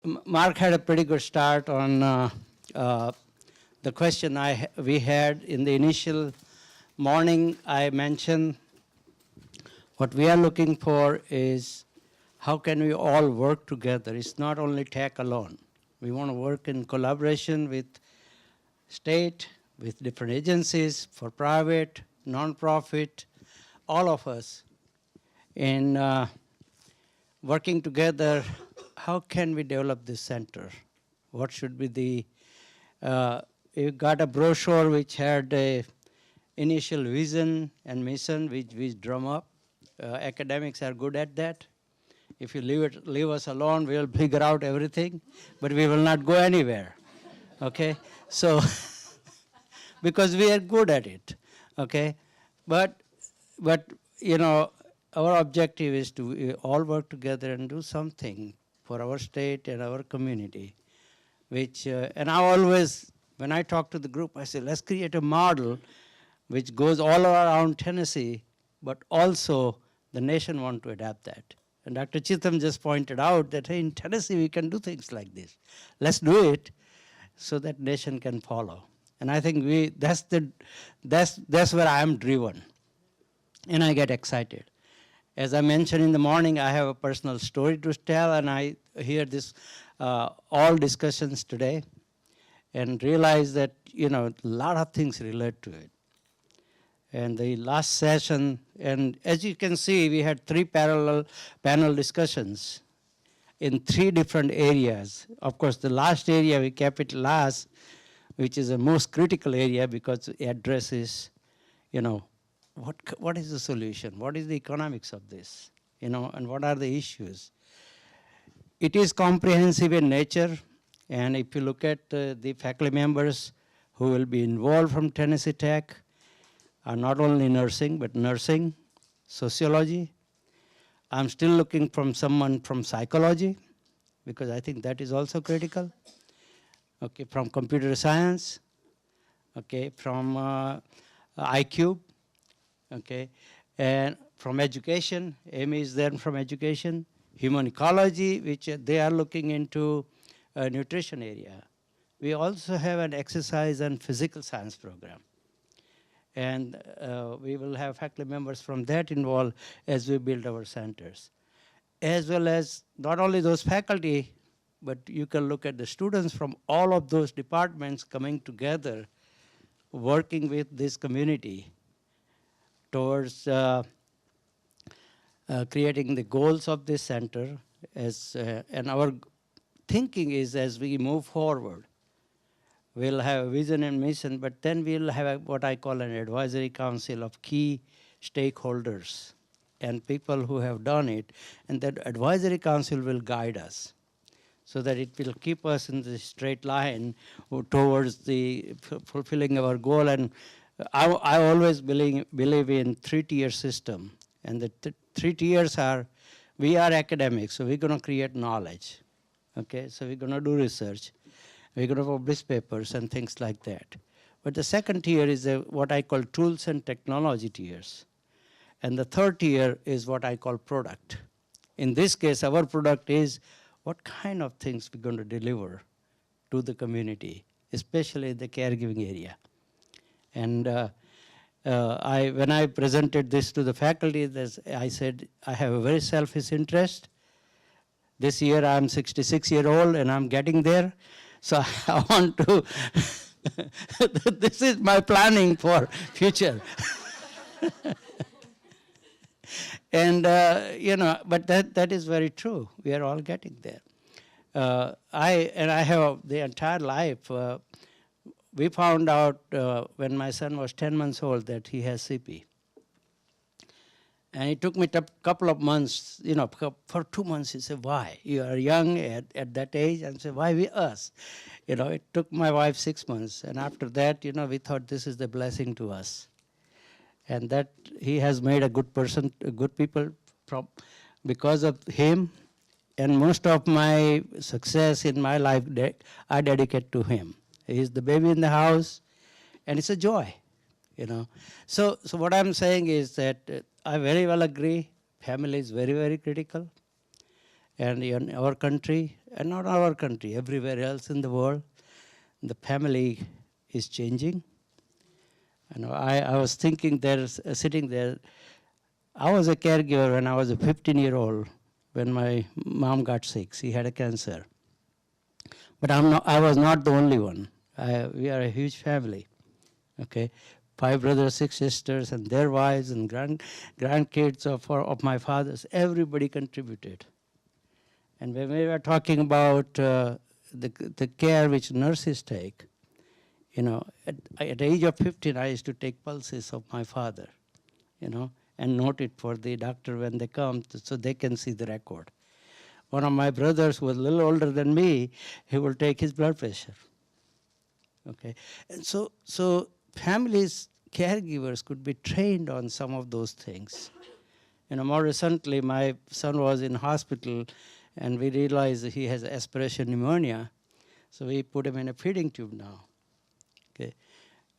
Mark had a pretty good start on the question we had in the initial morning. I mentioned what we are looking for is how can we all work together. It's not only tech alone. We want to work in collaboration with state, with different agencies, for private, nonprofit, all of us in working together. How can we develop this center? What should be the, you got a brochure which had a initial vision and mission which we drum up. Academics are good at that. If you leave us alone, we'll figure out everything, but we will not go anywhere, okay? So, because we are good at it, okay? But you know, our objective is to all work together and do something for our state and our community, which, and I always, when I talk to the group, I say, let's create a model which goes all around Tennessee, but also the nation want to adapt that. And Dr. Chitham just pointed out that, hey, in Tennessee we can do things like this. Let's do it so that nation can follow. And I think that's where I am driven. And I get excited. As I mentioned in the morning, I have a personal story to tell, and I hear this all discussions today and realize that, you know, a lot of things relate to it. And the last session, and as you can see, we had 3 parallel panel discussions in 3 different areas. Of course, the last area we kept it last, which is the most critical area because it addresses, you know, what is the solution? What is the economics of this? You know, and what are the issues? It is comprehensive in nature, and if you look at the faculty members who will be involved from Tennessee Tech, are not only nursing, but nursing, sociology. I'm still looking from someone from psychology, because I think that is also critical. Okay, from computer science, okay, from IQ, okay, and from education. Amy is there from education. Human ecology, which they are looking into nutrition area. We also have an exercise and physical science program. And we will have faculty members from that involved as we build our centers. As well as not only those faculty, but you can look at the students from all of those departments coming together, working with this community towards creating the goals of this center. And our thinking is, as we move forward, we'll have a vision and mission, but then we'll have what I call an advisory council of key stakeholders and people who have done it, and that advisory council will guide us so that it will keep us in the straight line towards the fulfilling our goal. And I always believe in 3-tier system, and the 3 tiers are, we are academics, so we're going to create knowledge, okay? So we're going to do research. We're going to publish papers and things like that. But the second tier is what I call tools and technology tiers. And the third tier is what I call product. In this case, our product is what kind of things we're going to deliver to the community, especially in the caregiving area. And when I presented this to the faculty, I said, I have a very selfish interest. This year I'm 66-year-old and I'm getting there. So I want to, this is my planning for future. And, you know, but that is very true. We are all getting there. I have the entire life, we found out when my son was 10 months old that he has CP. And it took me a couple of months, you know, for 2 months he said, why? You are young at that age. And I said, why us? You know, it took my wife 6 months. And after that, you know, we thought this is the blessing to us. And that he has made a good person, good people because of him. And most of my success in my life, I dedicate to him. He's the baby in the house, and it's a joy, you know. So what I'm saying is that I very well agree, family is very, very critical. And in our country, and not our country, everywhere else in the world, the family is changing. I was thinking there, sitting there, I was a caregiver when I was a 15-year-old when my mom got sick. She had a cancer. But I was not the only one. We are a huge family, okay? 5 brothers, 6 sisters, and their wives and grandkids of my father's. Everybody contributed. And when we were talking about the care which nurses take, at the age of 15, I used to take pulses of my father, and note it for the doctor when they come so they can see the record. One of my brothers who was a little older than me, he will take his blood pressure. Okay, and so families, caregivers could be trained on some of those things. More recently, my son was in hospital, and we realized he has aspiration pneumonia, so we put him in a feeding tube now. Okay,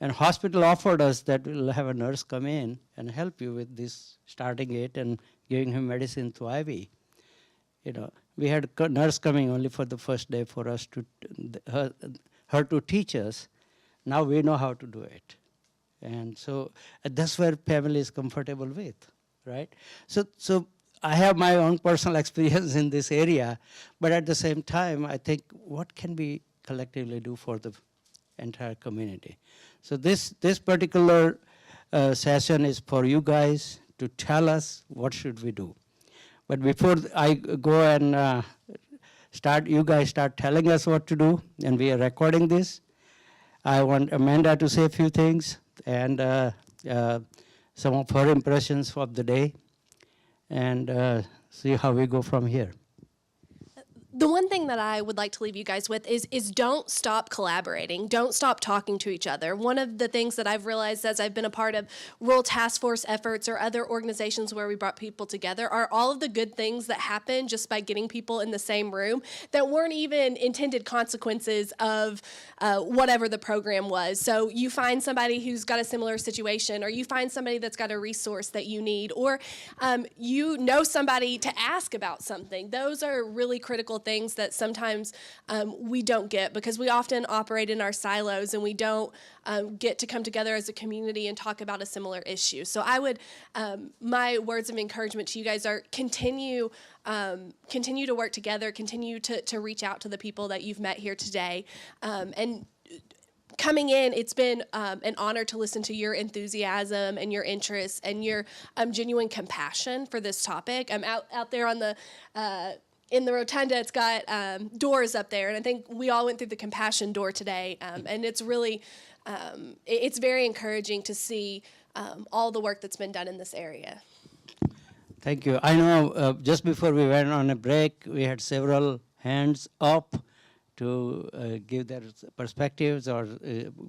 and hospital offered us that we'll have a nurse come in and help you with this, starting it and giving him medicine through IV. We had a nurse coming only for the first day for us to, her to teach us. Now we know how to do it. And so that's where family is comfortable with, right? So I have my own personal experience in this area, but at the same time, I think what can we collectively do for the entire community? So this particular session is for you guys to tell us what should we do. But before I go and you guys start telling us what to do, and we are recording this, I want Amanda to say a few things and some of her impressions of the day, and see how we go from here. The one thing that I would like to leave you guys with is don't stop collaborating. Don't stop talking to each other. One of the things that I've realized as I've been a part of rural task force efforts or other organizations where we brought people together are all of the good things that happen just by getting people in the same room that weren't even intended consequences of whatever the program was. So you find somebody who's got a similar situation, or you find somebody that's got a resource that you need, or you know somebody to ask about something. Those are really critical things that sometimes we don't get because we often operate in our silos and we don't get to come together as a community and talk about a similar issue. So I would, my words of encouragement to you guys are continue to work together, continue to reach out to the people that you've met here today. And coming in, it's been an honor to listen to your enthusiasm and your interest and your genuine compassion for this topic. I'm out there on the in the rotunda, it's got doors up there, and I think we all went through the compassion door today, and it's really, it's very encouraging to see all the work that's been done in this area. Thank you. I know just before we went on a break, we had several hands up to give their perspectives or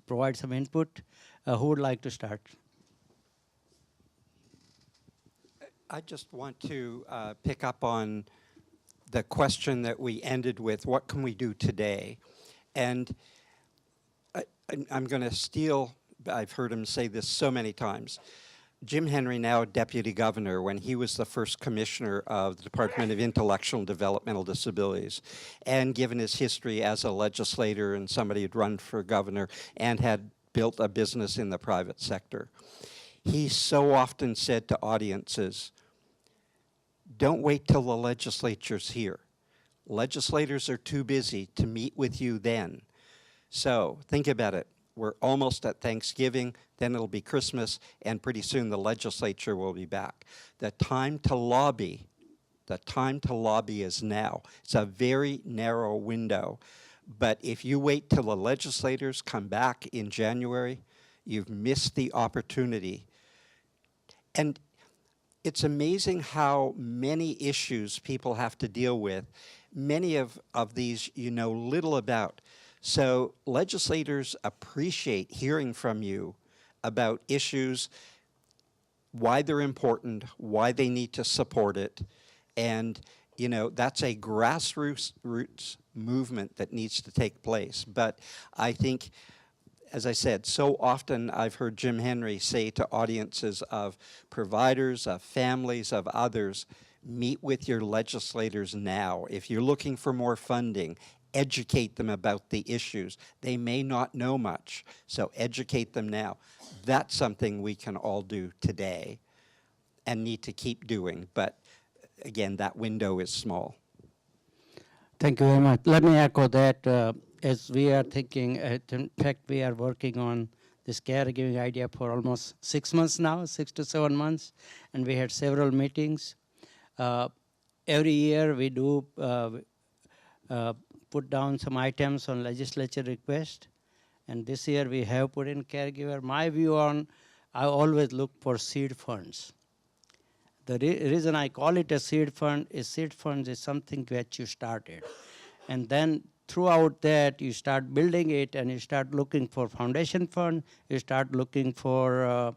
provide some input. Who would like to start? I just want to pick up on the question that we ended with, what can we do today? And I'm going to steal, I've heard him say this so many times, Jim Henry, now Deputy Governor, when he was the first Commissioner of the Department of Intellectual and Developmental Disabilities, and given his history as a legislator and somebody who'd run for governor and had built a business in the private sector, he so often said to audiences, don't wait till the legislature's here. Legislators are too busy to meet with you then. So think about it. We're almost at Thanksgiving, then it'll be Christmas, and pretty soon the legislature will be back. The time to lobby is now. It's a very narrow window. But if you wait till the legislators come back in January, you've missed the opportunity. And it's amazing how many issues people have to deal with. Many of these you know little about. So legislators appreciate hearing from you about issues, why they're important, why they need to support it. And you know, that's a grassroots movement that needs to take place. But I think, as I said, so often I've heard Jim Henry say to audiences of providers, of families, of others, Meet with your legislators now. If you're looking for more funding, educate them about the issues. They may not know much, so educate them now. That's something we can all do today and need to keep doing. But again, that window is small. Thank you very much. Let me echo that. As we are thinking, in fact, we are working on this caregiving idea for almost 6 months now, 6 to 7 months, and we had several meetings. Every year we do put down some items on legislature request, and this year we have put in caregiver. My view on, I always look for seed funds. The reason I call it a seed fund is something that you started. And then throughout that, you start building it and you start looking for foundation fund, you start looking for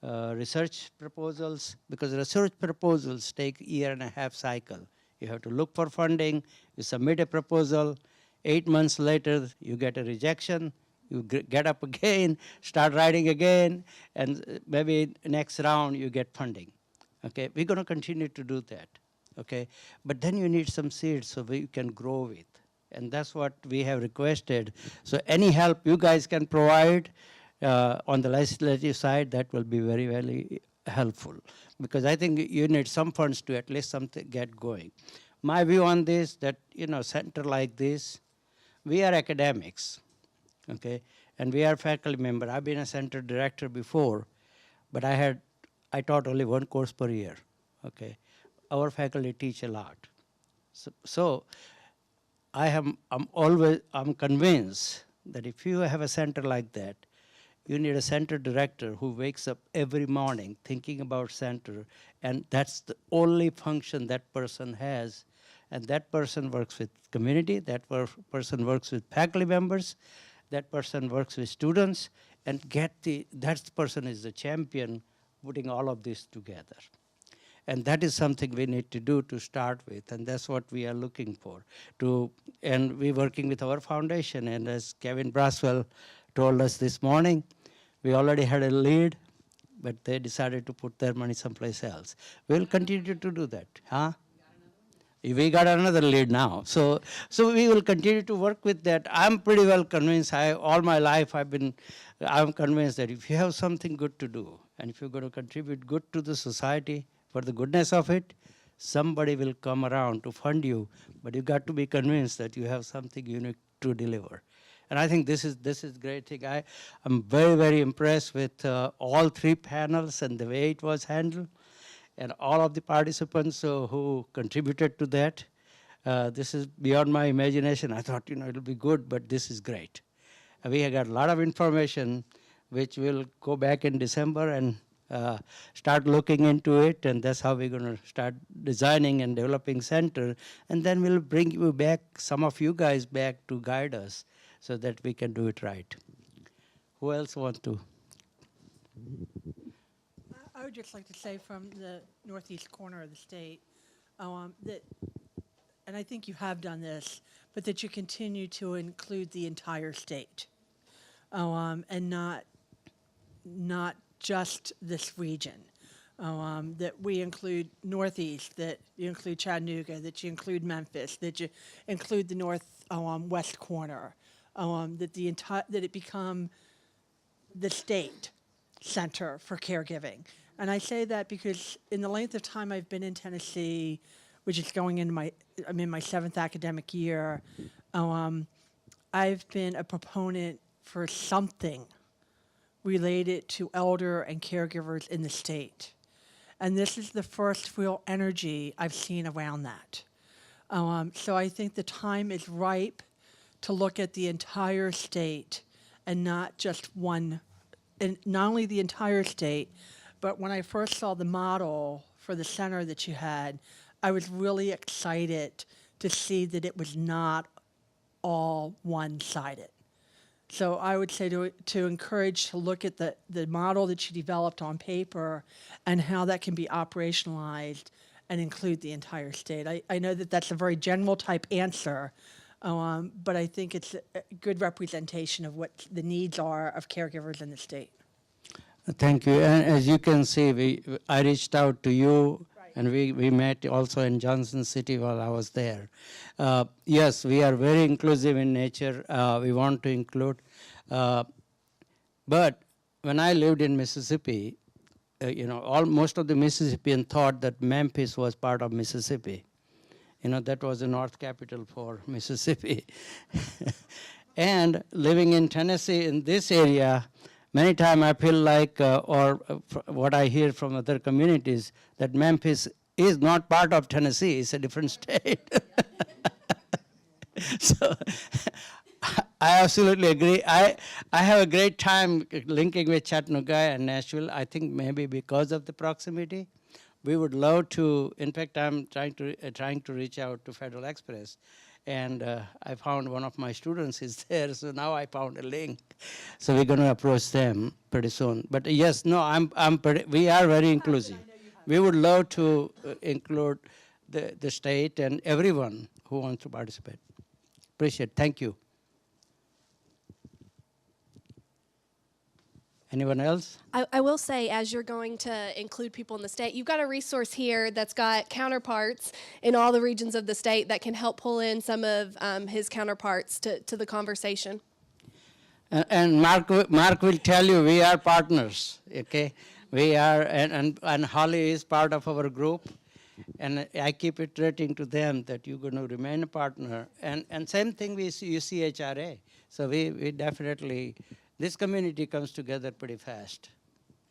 research proposals, because research proposals take 1.5 year cycle. You have to look for funding, you submit a proposal, 8 months later you get a rejection, you get up again, start writing again, and maybe next round you get funding. Okay, we're going to continue to do that. Okay, but then you need some seeds so we can grow with, and that's what we have requested. So any help you guys can provide on the legislative side, that will be very, very helpful, because I think you need some funds to at least something get going. My view on this, that center like this, we are academics, okay, and we are faculty member. I've been a center director before, but I taught only 1 course per year, okay. Our faculty teach a lot. So I'm convinced that if you have a center like that, you need a center director who wakes up every morning thinking about center, and that's the only function that person has. And that person works with community, that person works with faculty members, that person works with students, and that person is the champion putting all of this together. And that is something we need to do to start with, and that's what we are looking for. And we're working with our foundation, and as Kevin Braswell told us this morning, we already had a lead, but they decided to put their money someplace else. We'll continue to do that, huh? We got another lead now. So we will continue to work with that. I'm pretty well convinced. All my life I'm convinced that if you have something good to do, and if you're going to contribute good to the society for the goodness of it, somebody will come around to fund you, but you got to be convinced that you have something unique to deliver. And I think this is great thing. I'm very, very impressed with all 3 panels and the way it was handled, and all of the participants who contributed to that. This is beyond my imagination. I thought, it'll be good, but this is great. We have got a lot of information, which we'll go back in December and start looking into it, and that's how we're going to start designing and developing center. And then we'll bring you back, some of you guys back to guide us so that we can do it right. Who else wants to? I would just like to say from the northeast corner of the state that, and I think you have done this, but that you continue to include the entire state and not just this region. That we include Northeast, that you include Chattanooga, that you include Memphis, that you include the northwest corner, that it become the state center for caregiving. And I say that because in the length of time I've been in Tennessee, which is going into I'm in my 7th academic year, I've been a proponent for something related to elder and caregivers in the state. And this is the first real energy I've seen around that. So I think the time is ripe to look at the entire state and not just one, and not only the entire state, but when I first saw the model for the center that you had, I was really excited to see that it was not all one-sided. So I would say to encourage to look at the model that you developed on paper and how that can be operationalized and include the entire state. I know that that's a very general type answer, but I think it's a good representation of what the needs are of caregivers in the state. Thank you. And as you can see, I reached out to you, And we met also in Johnson City while I was there. Yes, we are very inclusive in nature. We want to include. But when I lived in Mississippi, most of the Mississippian thought that Memphis was part of Mississippi. That was the north capital for Mississippi. And living in Tennessee in this area, many times I feel like, what I hear from other communities, that Memphis is not part of Tennessee, it's a different state. So I absolutely agree. I have a great time linking with Chattanooga and Nashville, I think maybe because of the proximity. We would love to, in fact, I'm trying to reach out to Federal Express. And I found one of my students is there, so now I found a link. So we're going to approach them pretty soon. But yes, no, we are very inclusive. We would love to include the state and everyone who wants to participate. Appreciate it. Thank you. Anyone else? I will say, as you're going to include people in the state, you've got a resource here that's got counterparts in all the regions of the state that can help pull in some of his counterparts to the conversation. And Mark will tell you we are partners, okay? We are, and Holly is part of our group. And I keep iterating to them that you're going to remain a partner. And same thing with UCHRA. So we definitely, this community comes together pretty fast.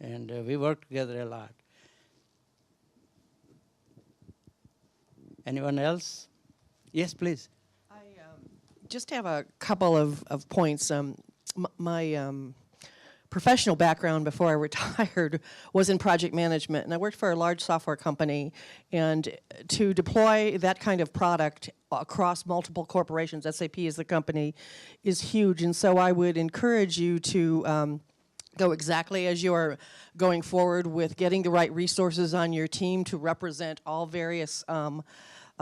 And we work together a lot. Anyone else? Yes, please. I just have a couple of points. My professional background before I retired was in project management, and I worked for a large software company, and to deploy that kind of product across multiple corporations, SAP as the company, is huge, and so I would encourage you to go exactly as you are going forward with getting the right resources on your team to represent all various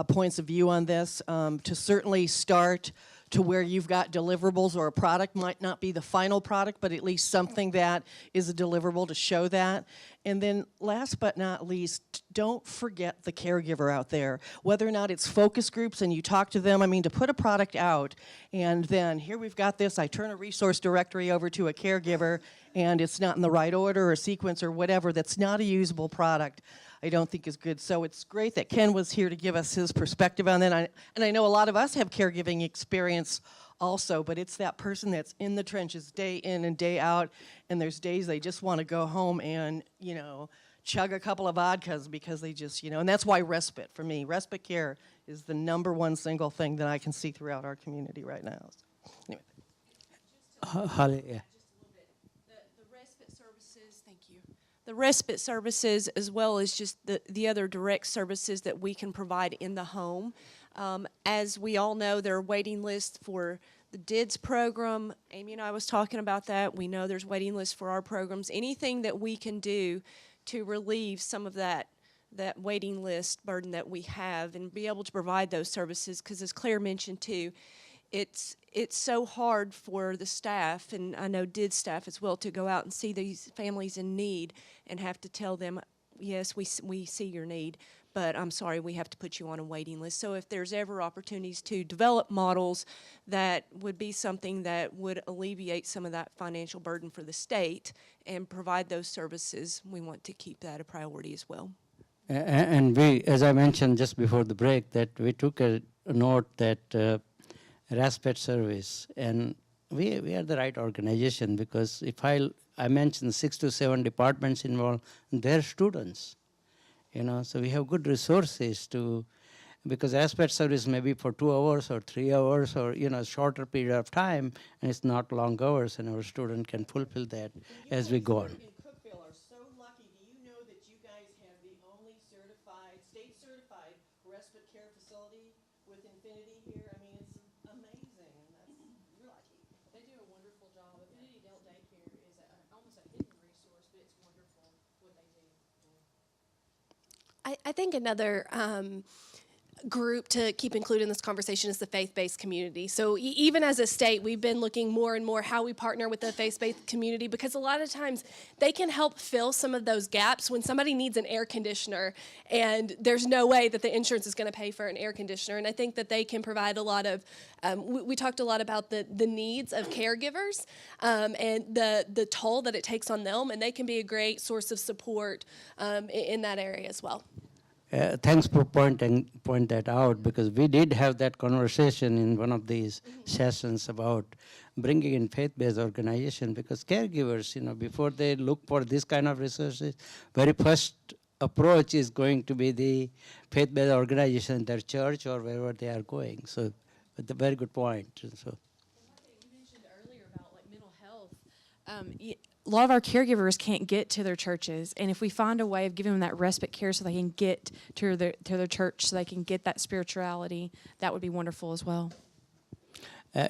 points of view on this, to certainly start to where you've got deliverables, or a product might not be the final product, but at least something that is a deliverable to show that. And then last but not least, don't forget the caregiver out there. Whether or not it's focus groups and you talk to them, I mean, to put a product out and then here we've got this, I turn a resource directory over to a caregiver and it's not in the right order or sequence or whatever, that's not a usable product, I don't think is good. So it's great that Ken was here to give us his perspective on that. And I know a lot of us have caregiving experience also, but it's that person that's in the trenches day in and day out, and there's days they just want to go home and, chug a couple of vodkas because they just, and that's why respite, for me, respite care is the #1 single thing that I can see throughout our community right now. So, anyway. Holly, yeah. The respite services, thank you. The respite services, as well as just the other direct services that we can provide in the home. As we all know, there are waiting lists for the DIDS program. Amy and I was talking about that. We know there's waiting lists for our programs. Anything that we can do to relieve some of that waiting list burden that we have and be able to provide those services, because as Claire mentioned too, it's so hard for the staff, and I know DID staff as well, to go out and see these families in need and have to tell them, yes, we see your need, but I'm sorry, we have to put you on a waiting list. So if there's ever opportunities to develop models, that would be something that would alleviate some of that financial burden for the state and provide those services. We want to keep that a priority as well. And we, as I mentioned just before the break, that we took a note that respite service, and we are the right organization, because if I mentioned 6 to 7 departments involved, they're students, so we have good resources to, because respite service may be for 2 hours or 3 hours or shorter period of time, and it's not long hours, and our student can fulfill that as we go on. Cookville are so lucky. Do you know that you guys have the only state certified respite care facility with Infinity here? I mean, it's amazing, and you're lucky. They do a wonderful job. Affinity Adult Daycare is almost a hidden resource, but it's wonderful what they do. I think another group to keep included in this conversation is the faith-based community. So even as a state, we've been looking more and more how we partner with the faith-based community, because a lot of times they can help fill some of those gaps when somebody needs an air conditioner and there's no way that the insurance is going to pay for an air conditioner. And I think that they can provide a lot of, we talked a lot about the needs of caregivers and the toll that it takes on them, and they can be a great source of support in that area as well. Thanks for point that out, because we did have that conversation in one of these sessions about bringing in faith-based organization, because caregivers, before they look for this kind of resources, very first approach is going to be the faith-based organization, their church or wherever they are going. So it's a very good point. So. You mentioned earlier about like mental health. A lot of our caregivers can't get to their churches, and if we find a way of giving them that respite care so they can get to their church, so they can get that spirituality, that would be wonderful as well.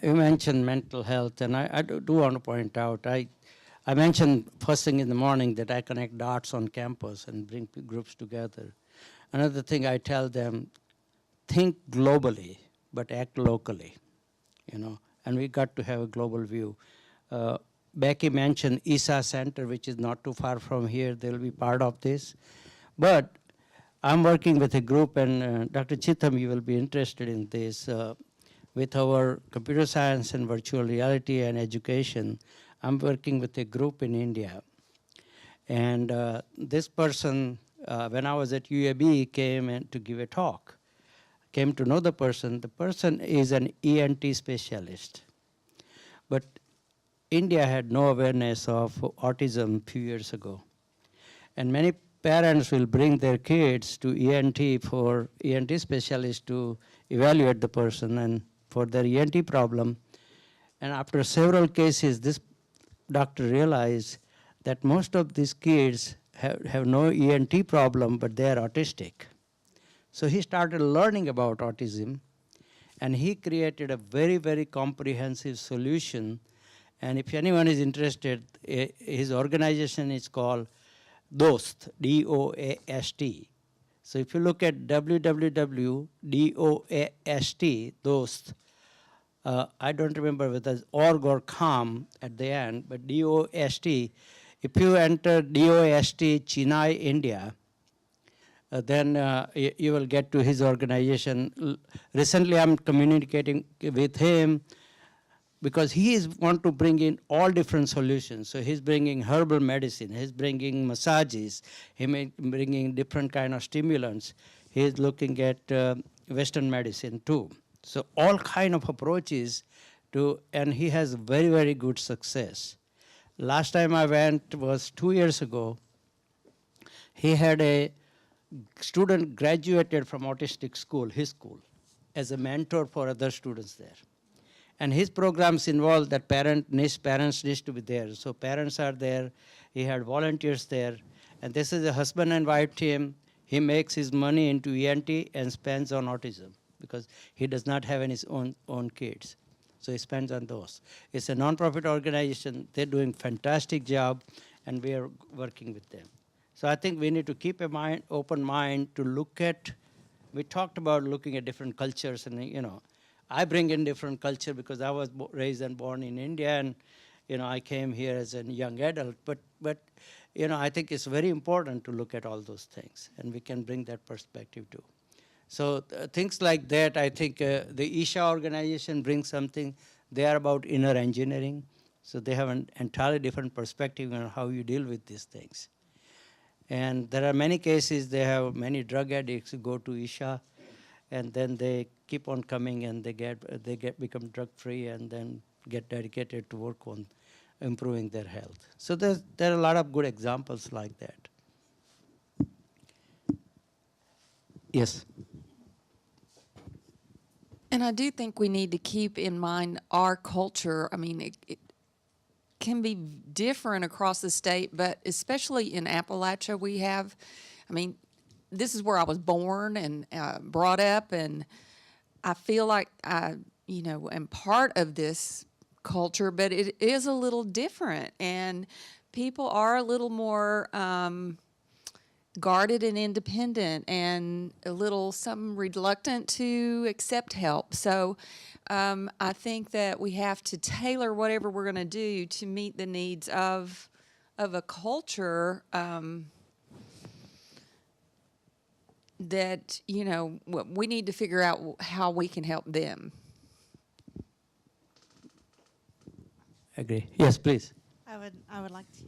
You mentioned mental health, and I do want to point out, I mentioned first thing in the morning that I connect dots on campus and bring groups together. Another thing I tell them, think globally, but act locally, and we got to have a global view. Becky mentioned ISA Center, which is not too far from here. They will be part of this. But I'm working with a group, and Dr. Chitham, you will be interested in this. With our computer science and virtual reality and education, I'm working with a group in India. And this person, when I was at UAB, came in to give a talk. Came to know the person. The person is an ENT specialist. But India had no awareness of autism a few years ago. And many parents will bring their kids to ENT for ENT specialists to evaluate the person and for their ENT problem. And after several cases, this doctor realized that most of these kids have no ENT problem, but they are autistic. So he started learning about autism, and he created a very, very comprehensive solution. And if anyone is interested, his organization is called DOST, D-O-A-S-T. So if you look at www.doast, DOST, I don't remember whether it's org or com at the end, but DOST, if you enter DOST Chennai, India, then you will get to his organization. Recently I'm communicating with him, because he want to bring in all different solutions. So he's bringing herbal medicine, he's bringing massages, bringing different kind of stimulants. He's looking at Western medicine too. So all kind of approaches and he has very, very good success. Last time I went was 2 years ago. He had a student graduated from autistic school, his school, as a mentor for other students there. And his programs involve that parents need to be there. So parents are there. He had volunteers there. And this is a husband and wife team. He makes his money into ENT and spends on autism because he does not have any own kids. So he spends on those. It's a nonprofit organization. They're doing fantastic job, and we are working with them. So I think we need to keep open mind to look at, we talked about looking at different cultures, and I bring in different culture because I was raised and born in India, and I came here as a young adult. But I think it's very important to look at all those things, and we can bring that perspective too. So things like that, I think the Isha organization brings something. They are about inner engineering, so they have an entirely different perspective on how you deal with these things. And there are many cases. They have many drug addicts who go to Isha, and then they keep on coming, and they become drug free, and then get dedicated to work on improving their health. So there are a lot of good examples like that. Yes. And I do think we need to keep in mind our culture. I mean, it can be different across the state, but especially in Appalachia, we have, this is where I was born and brought up, and I feel like I, am part of this culture, but it is a little different, and people are a little more guarded and independent and a little something reluctant to accept help. So I think that we have to tailor whatever we're going to do to meet the needs of a culture that, you know, we need to figure out how we can help them. Agree. Yes, please. I would like to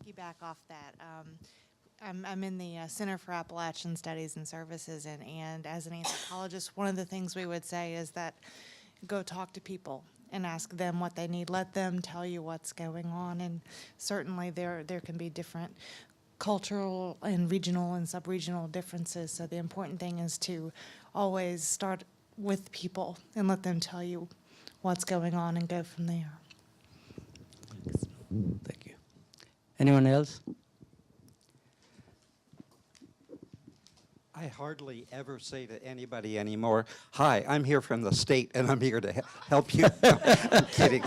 piggyback off that. I'm in the Center for Appalachian Studies and Services, and as an anthropologist, one of the things we would say is that go talk to people and ask them what they need. Let them tell you what's going on, and certainly there can be different cultural and regional and sub-regional differences. So the important thing is to always start with people and let them tell you what's going on and go from there. Thank you. Anyone else? I hardly ever say to anybody anymore, hi, I'm here from the state and I'm here to help you. No, I'm kidding.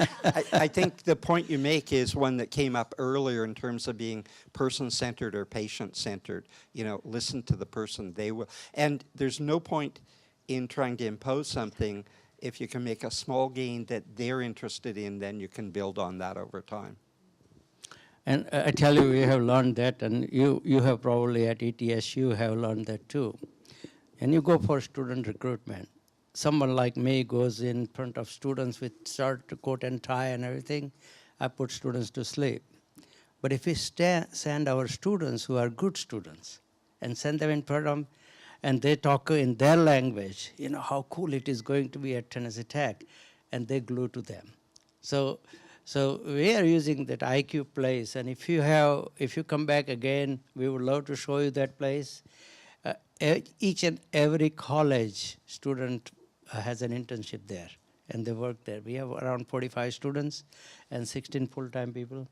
I think the point you make is one that came up earlier in terms of being person-centered or patient-centered. You know, listen to the person, they will. And there's no point in trying to impose something. If you can make a small gain that they're interested in, then you can build on that over time. And I tell you, we have learned that, and you have probably at ETSU have learned that too. And you go for student recruitment. Someone like me goes in front of students with shirt, coat and tie and everything. I put students to sleep. But if we send our students who are good students and send them in front of them, and they talk in their language, you know, how cool it is going to be at Tennessee Tech, and they glue to them. So we are using that IQ place, and if you come back again, we would love to show you that place. Each and every college student has an internship there, and they work there. We have around 45 students and 16 full-time people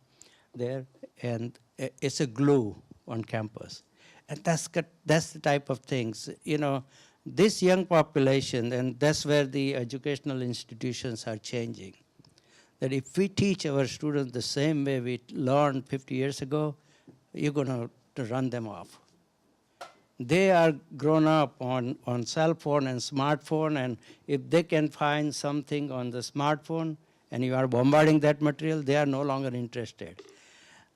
there, and it's a glue on campus. And that's the type of things, you know, this young population, and that's where the educational institutions are changing. That if we teach our students the same way we learned 50 years ago, you're going to run them off. They are grown up on cell phone and smartphone, and if they can find something on the smartphone and you are bombarding that material, they are no longer interested.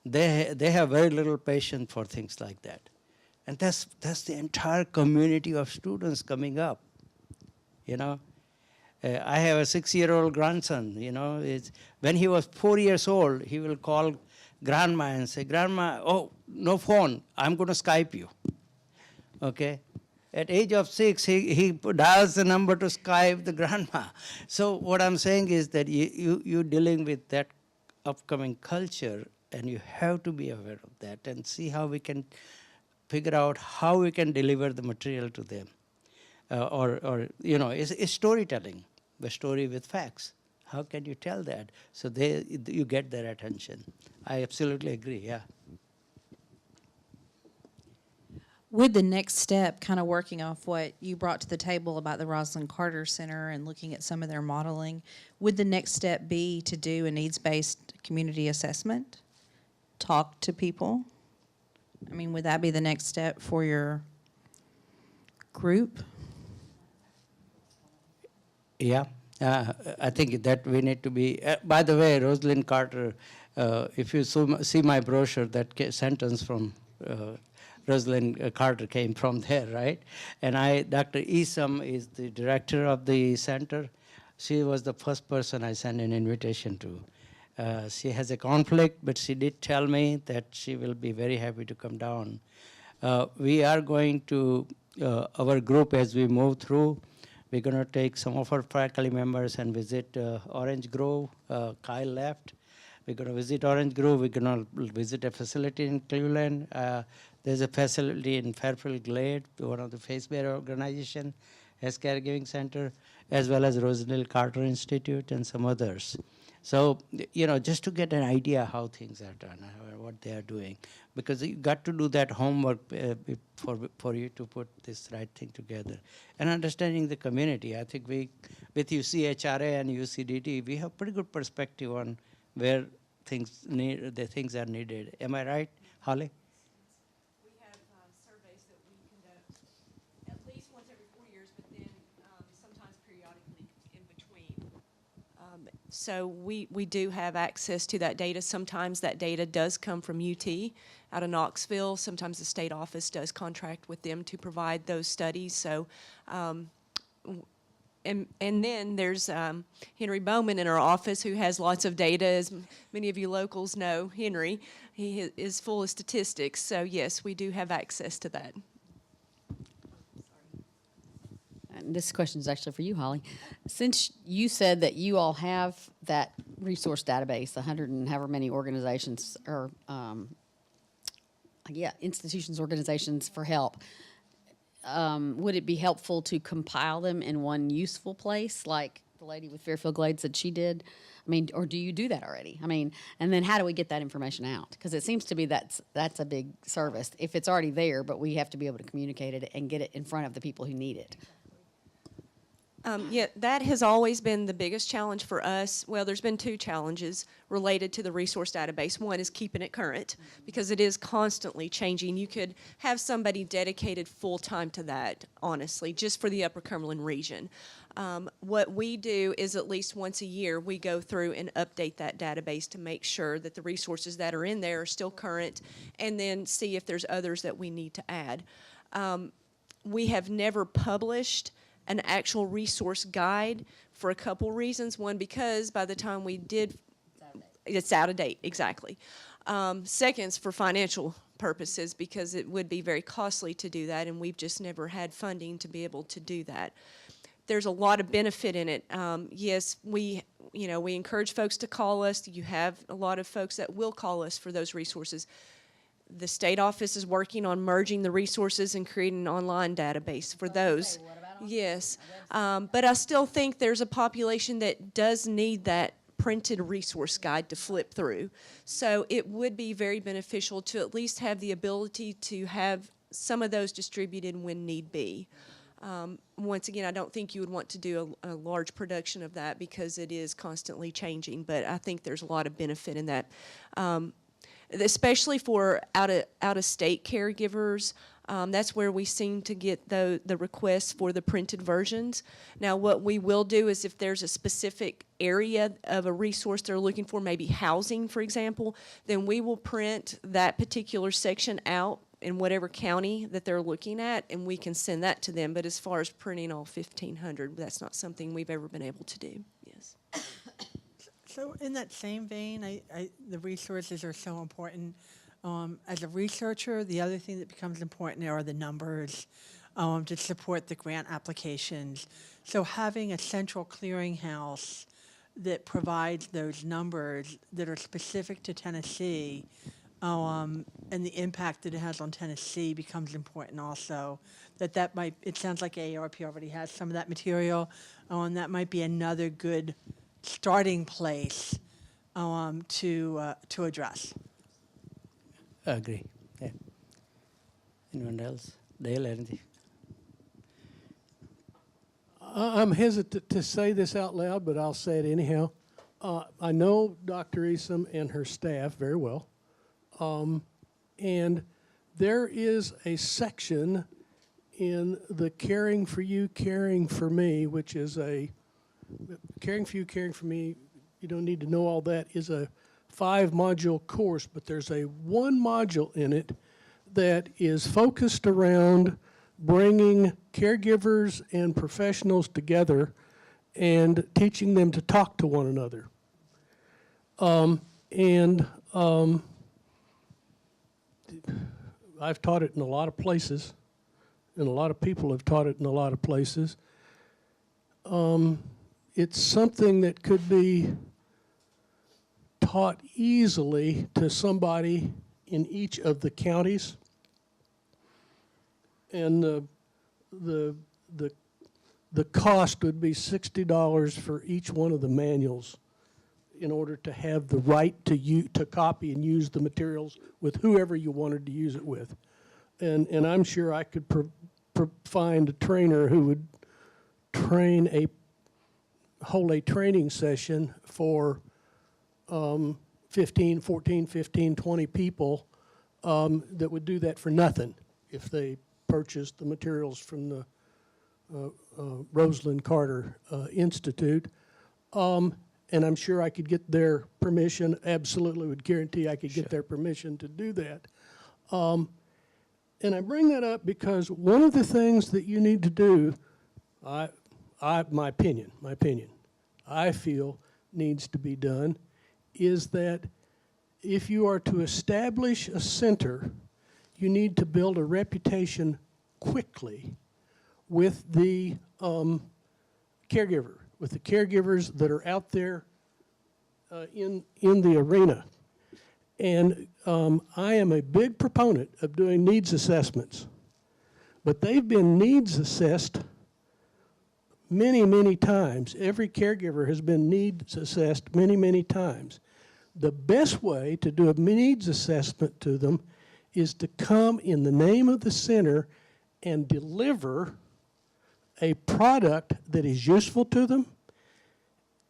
They have very little patience for things like that. And that's the entire community of students coming up, you know. I have a 6-year-old grandson, you know. When he was 4 years old, he will call grandma and say, Grandma, oh, no phone, I'm going to Skype you, okay? At age of 6, he dials the number to Skype the grandma. So what I'm saying is that you're dealing with that upcoming culture, and you have to be aware of that and see how we can figure out how we can deliver the material to them. Or you know, it's storytelling, the story with facts. How can you tell that? So you get their attention. I absolutely agree, yeah. With the next step, kind of working off what you brought to the table about the Rosalind Carter Center and looking at some of their modeling, would the next step be to do a needs-based community assessment? Talk to people? I mean, would that be the next step for your group? Yeah, I think that we need to be, by the way, Rosalind Carter, if you see my brochure, that sentence from Rosalind Carter came from there, right? And Dr. Esom is the director of the center. She was the first person I sent an invitation to. She has a conflict, but she did tell me that she will be very happy to come down. We are going to, our group as we move through, we're going to take some of our faculty members and visit Orange Grove. Kyle left. We're going to visit Orange Grove. We're going to visit a facility in Cleveland. There's a facility in Fairfield Glade, one of the face-bearer organization, as caregiving center, as well as Rosalind Carter Institute and some others. So, you know, just to get an idea how things are done, what they are doing, because you got to do that homework for you to put this right thing together. And understanding the community, I think we, with UCHRA and UCDT, we have pretty good perspective on where things are needed. Am I right, Holly? We have So we do have access to that data. Sometimes that data does come from UT out of Knoxville. Sometimes the state office does contract with them to provide those studies. So, and then there's Henry Bowman in our office who has lots of data. As many of you locals know Henry, he is full of statistics. So yes, we do have access to that. And this question is actually for you, Holly. Since you said that you all have that resource database, 100 and however many organizations or, institutions, organizations for help, would it be helpful to compile them in one useful place, like the lady with Fairfield Glades said she did? I mean, or do you do that already? I mean, and then how do we get that information out? Because it seems to be that's a big service. If it's already there, but we have to be able to communicate it and get it in front of the people who need it. Yeah, that has always been the biggest challenge for us. Well, there's been two challenges related to the resource database. One is keeping it current because it is constantly changing. You could have somebody dedicated full-time to that, honestly, just for the Upper Cumberland region. What we do is at least once a year, we go through and update that database to make sure that the resources that are in there are still current, and then see if there's others that we need to add. We have never published an actual resource guide for a couple reasons. One, because by the time we did, it's out of date, exactly. Second, it's for financial purposes because it would be very costly to do that, and we've just never had funding to be able to do that. There's a lot of benefit in it. Yes, we encourage folks to call us. You have a lot of folks that will call us for those resources. The state office is working on merging the resources and creating an online database for those. Yes, but I still think there's a population that does need that printed resource guide to flip through. So it would be very beneficial to at least have the ability to have some of those distributed when need be. Once again, I don't think you would want to do a large production of that because it is constantly changing, but I think there's a lot of benefit in that. Especially for out-of-state caregivers, that's where we seem to get the requests for the printed versions. Now, what we will do is if there's a specific area of a resource they're looking for, maybe housing, for example, then we will print that particular section out in whatever county that they're looking at, and we can send that to them. But as far as printing all 1,500, that's not something we've ever been able to do. Yes. So in that same vein, the resources are so important. As a researcher, the other thing that becomes important are the numbers to support the grant applications. So having a central clearinghouse that provides those numbers that are specific to Tennessee and the impact that it has on Tennessee becomes important also. It sounds like AARP already has some of that material, and that might be another good starting place to address. Agree. Yeah. Anyone else? Dale, anything? I'm hesitant to say this out loud, but I'll say it anyhow. I know Dr. Easom and her staff very well. And there is a section in the Caring for You, Caring for Me, which is a Caring for You, Caring for Me, you don't need to know all that, is a 5-module course, but there's one module in it that is focused around bringing caregivers and professionals together and teaching them to talk to one another. I've taught it in a lot of places, and a lot of people have taught it in a lot of places. It's something that could be taught easily to somebody in each of the counties, and the cost would be $60 for each one of the manuals in order to have the right to copy and use the materials with whoever you wanted to use it with. And I'm sure I could find a trainer who would hold a training session for 15, 20 people that would do that for nothing if they purchased the materials from the Rosalind Carter Institute. and I'm sure I could get their permission, absolutely would guarantee I could get their permission to do that. And I bring that up because one of the things that you need to do, my opinion, I feel needs to be done is that if you are to establish a center, you need to build a reputation quickly with the caregiver, with the caregivers that are out there in the arena. And I am a big proponent of doing needs assessments, but they've been needs assessed many, many times. Every caregiver has been needs assessed many, many times. The best way to do a needs assessment to them is to come in the name of the center and deliver a product that is useful to them.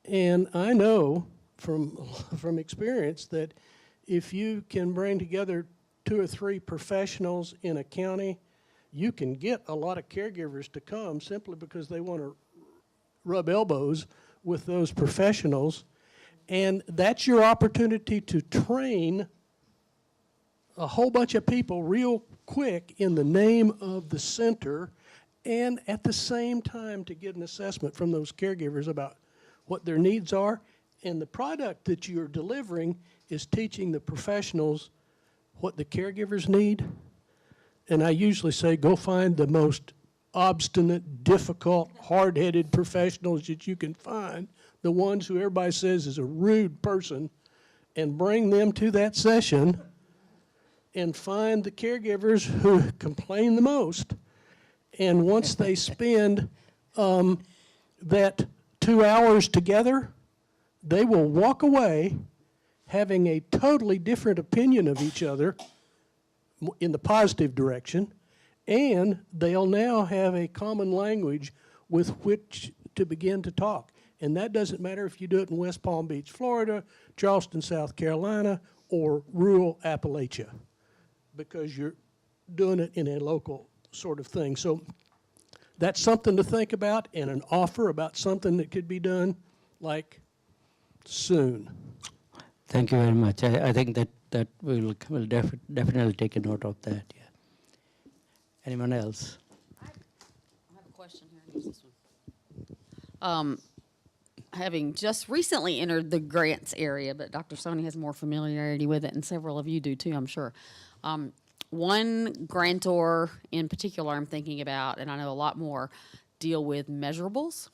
And I know from experience that if you can bring together 2 or 3 professionals in a county, you can get a lot of caregivers to come simply because they want to rub elbows with those professionals. And that's your opportunity to train a whole bunch of people real quick in the name of the center, and at the same time to get an assessment from those caregivers about what their needs are. And the product that you're delivering is teaching the professionals what the caregivers need. And I usually say, go find the most obstinate, difficult, hard-headed professionals that you can find, the ones who everybody says is a rude person, and bring them to that session and find the caregivers who complain the most. And once they spend that 2 hours together, they will walk away having a totally different opinion of each other in the positive direction, and they'll now have a common language with which to begin to talk. And that doesn't matter if you do it in West Palm Beach, Florida, Charleston, South Carolina, or rural Appalachia, because you're doing it in a local sort of thing. So that's something to think about, and an offer about something that could be done like soon. Thank you very much. I think that we'll definitely take a note of that. Yeah. Anyone else? I have a question here. Use this one. Having just recently entered the grants area, but Dr. Sony has more familiarity with it, and several of you do too, I'm sure. One grantor in particular I'm thinking about, and I know a lot more, deal with measurables.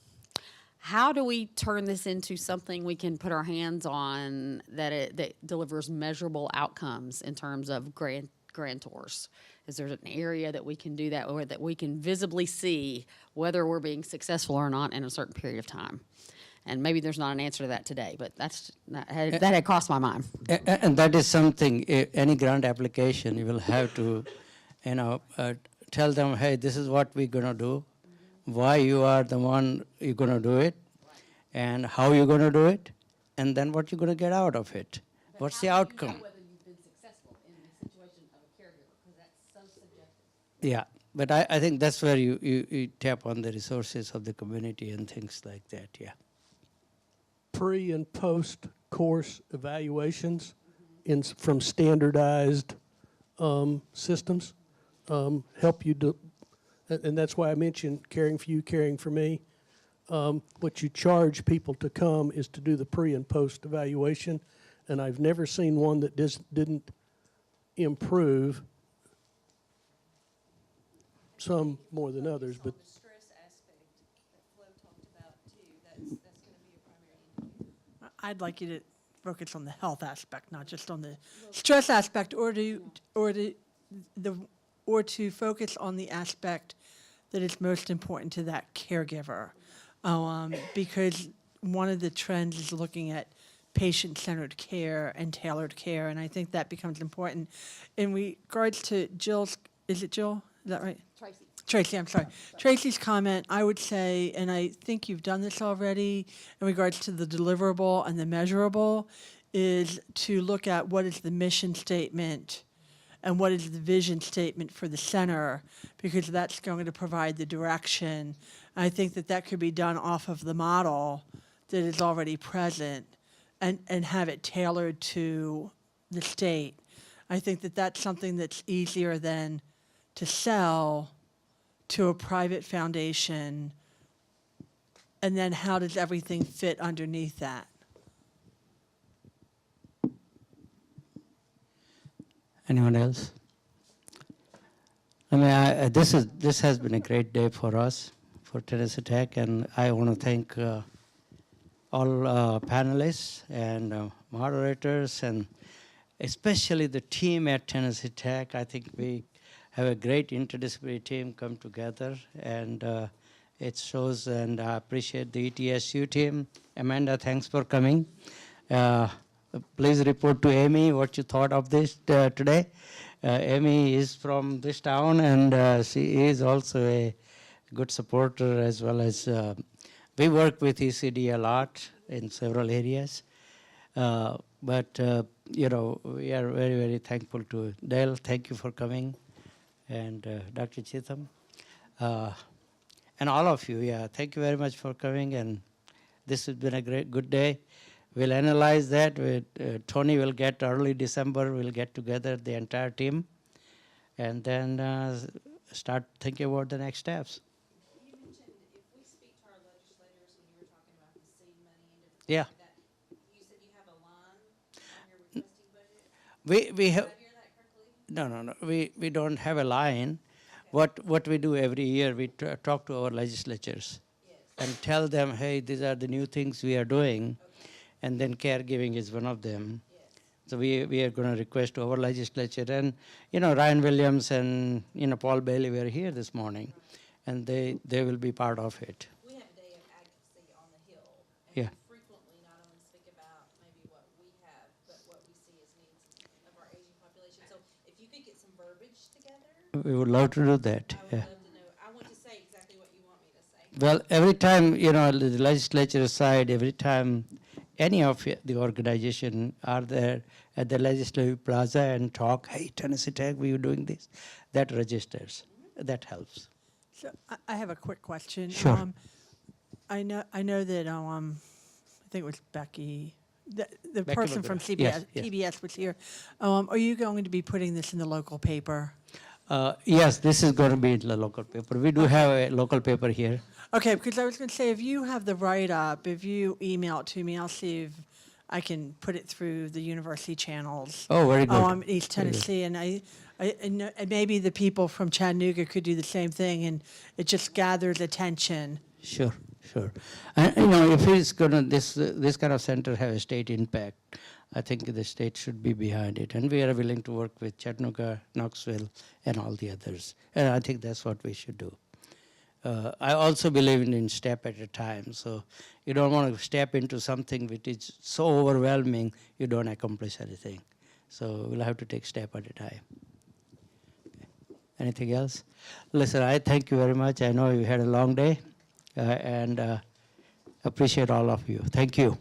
How do we turn this into something we can put our hands on that delivers measurable outcomes in terms of grantors? Is there an area that we can do that, or that we can visibly see whether we're being successful or not in a certain period of time? And maybe there's not an answer to that today, but that had crossed my mind. And that is something, any grant application, you will have to, tell them, hey, this is what we're going to do, why you are the one you're going to do it, and how you're going to do it, and then what you're going to get out of it. But What's how the do you know outcome? whether you've been successful in the situation of a caregiver? Because that's so subjective. Yeah, but I think that's where you tap on the resources of the community and things like that, yeah. Pre and post course evaluations from standardized systems help you and that's why I mentioned Caring for You, Caring for Me. What you charge people to come is to do the pre and post evaluation, and I've never seen one that didn't improve, some more than others, but The stress aspect that Flo talked about too, that's going to be a primary indicator. I'd like you to focus on the health aspect, not just on the stress aspect, or to focus on the aspect that is most important to that caregiver. Because one of the trends is looking at patient-centered care and tailored care, and I think that becomes important. In regards to Jill's, is it Jill? Is that right? Tracy, I'm sorry. Tracy's comment, I would say, and I think you've done this already, in regards to the deliverable and the measurable, is to look at what is the mission statement and what is the vision statement for the center, because that's going to provide the direction. I think that could be done off of the model that is already present and have it tailored to the state. I think that that's something that's easier than to sell to a private foundation, and then how does everything fit underneath that? Anyone else? I mean, this has been a great day for us, for Tennessee Tech, and I want to thank all panelists and moderators, and especially the team at Tennessee Tech. I think we have a great interdisciplinary team come together, and it shows, and I appreciate the ETSU team. Amanda, thanks for coming. Please report to Amy what you thought of this today. Amy is from this town, and she is also a good supporter, as well as we work with ECD a lot in several areas. But you know, we are very, very thankful to Dale. Thank you for coming, and Dr. Chitham, and all of you. Yeah, thank you very much for coming. And this has been a good day. We'll analyze that. Tony will get early December. We'll get together the entire team, and then start thinking about the next steps. You mentioned if we speak to our legislators when you were talking about the seed money and different Yeah. things like that, you said you have a line on your requesting budget. We have. Did I hear that correctly? No. We don't have a line. What we do every year, we talk to our legislatures and tell them, hey, these are the new things we are doing, and then caregiving is one of them. So we are going to request to our legislature, and Ryan Williams and Paul Bailey were here this morning, and they will be part of it. We have a day of advocacy on the Hill. And Yeah. we frequently not only speak about maybe what we have, but what we see as needs of our aging population. So if you could get some verbiage together, We would love to do that. I would Yeah. love to know. I want to say exactly what you want me to say. Well, every time, the legislature side, every time any of the organization are there at the Legislative Plaza and talk, hey, Tennessee Tech, we are doing this, that registers. That helps. So I have a quick question. Sure. I know that I think it was Becky, the Becky person from McGrath. CBS, Yes. PBS was here. Are you going to be putting this in the local paper? Yes, this is going to be in the local paper. We do have a local paper here. Okay, because I was going to say, if you have the write-up, if you email it to me, I'll see if I can put it through the university channels. Oh, very good. East Very good. Tennessee, and and maybe the people from Chattanooga could do the same thing, and it just gathers attention. Sure. And, if it's going to, this kind of center have a state impact, I think the state should be behind it. And we are willing to work with Chattanooga, Knoxville, and all the others. And I think that's what we should do. I also believe in step at a time. So you don't want to step into something which is so overwhelming, you don't accomplish anything. So we'll have to take step at a time. Anything else? Listen, I thank you very much. I know you had a long day, and appreciate all of you. Thank you.